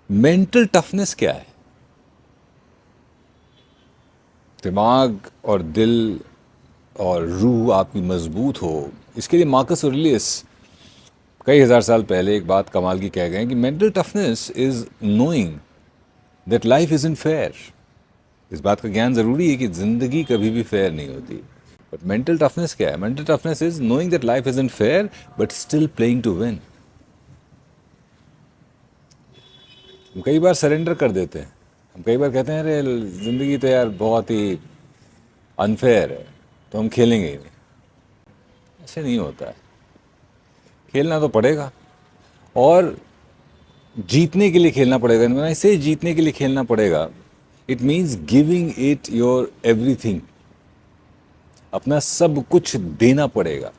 Mental toughness क्या है? दिमाग और दिल और रूह आपकी मजबूत हो, इसके लिए मार्कस ऑरेलियस कई हजार साल पहले एक बात कमाल की कह गए कि mental toughness is knowing that life is in fair. इस बात का ज्ञान जरूरी है कि जिंदगी कभी भी फेयर नहीं होती। बट मेंटल टफनेस क्या है? Mental toughness is knowing that life is unfair but still playing to win. हम कई बार सरेंडर कर देते हैं। हम कई बार कहते हैं अरे जिंदगी तो यार बहुत ही अनफेयर है, तो हम खेलेंगे ही नहीं। ऐसे नहीं होता है। खेलना तो पड़ेगा, और जीतने के लिए खेलना पड़ेगा। मैं इसे जीतने के लिए खेलना पड़ेगा, it means giving it your everything. अपना सब कुछ देना पड़ेगा,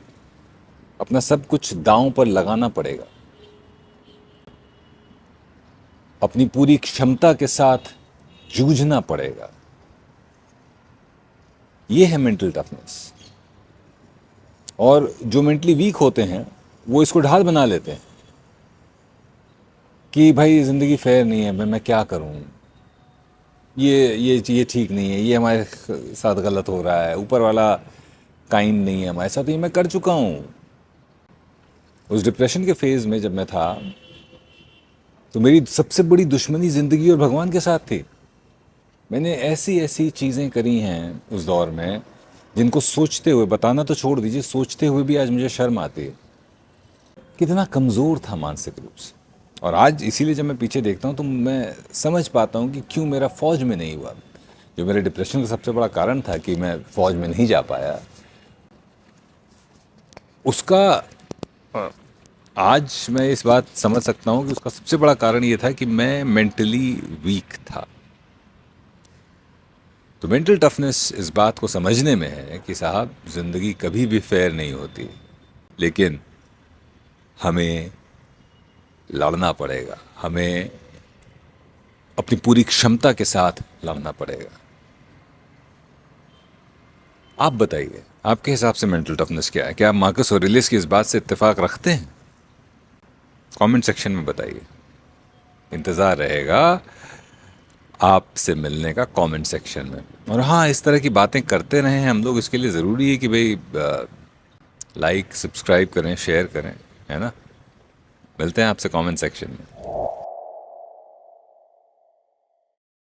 अपना सब कुछ दांव पर लगाना पड़ेगा, अपनी पूरी क्षमता के साथ जूझना पड़ेगा। ये है मेंटल टफनेस। और जो मेंटली वीक होते हैं वो इसको ढाल बना लेते हैं कि भाई ज़िंदगी फेयर नहीं है, मैं क्या करूं, ये ठीक नहीं है, ये हमारे साथ गलत हो रहा है, ऊपर वाला काइंड नहीं है हमारे साथ, तो ये मैं कर चुका हूं। उस डिप्रेशन के फेज़ में जब मैं था, तो मेरी सबसे बड़ी दुश्मनी ज़िंदगी और भगवान के साथ थी। मैंने ऐसी ऐसी चीज़ें करी हैं उस दौर में जिनको सोचते हुए, बताना तो छोड़ दीजिए, सोचते हुए भी आज मुझे शर्म आती है। कितना कमज़ोर था मानसिक रूप से। और आज इसीलिए जब मैं पीछे देखता हूँ तो मैं समझ पाता हूँ कि क्यों मेरा फ़ौज में नहीं हुआ। जो मेरे डिप्रेशन का सबसे बड़ा कारण था कि मैं फ़ौज में नहीं जा पाया, उसका आज मैं इस बात समझ सकता हूँ कि उसका सबसे बड़ा कारण ये था कि मैं मेंटली वीक था। तो मेंटल टफनेस इस बात को समझने में है कि साहब ज़िंदगी कभी भी फेयर नहीं होती, लेकिन हमें लड़ना पड़ेगा, हमें अपनी पूरी क्षमता के साथ लड़ना पड़ेगा। आप बताइए, आपके हिसाब से मेंटल टफनेस क्या है? क्या आप मार्कस ऑरेलियस की इस बात से इत्तेफाक रखते हैं? कमेंट सेक्शन में बताइए। इंतज़ार रहेगा आपसे मिलने का कमेंट सेक्शन में। और हाँ, इस तरह की बातें करते रहें हम लोग, इसके लिए ज़रूरी है कि भाई लाइक सब्सक्राइब करें, शेयर करें, है ना। मिलते हैं आपसे कमेंट सेक्शन में।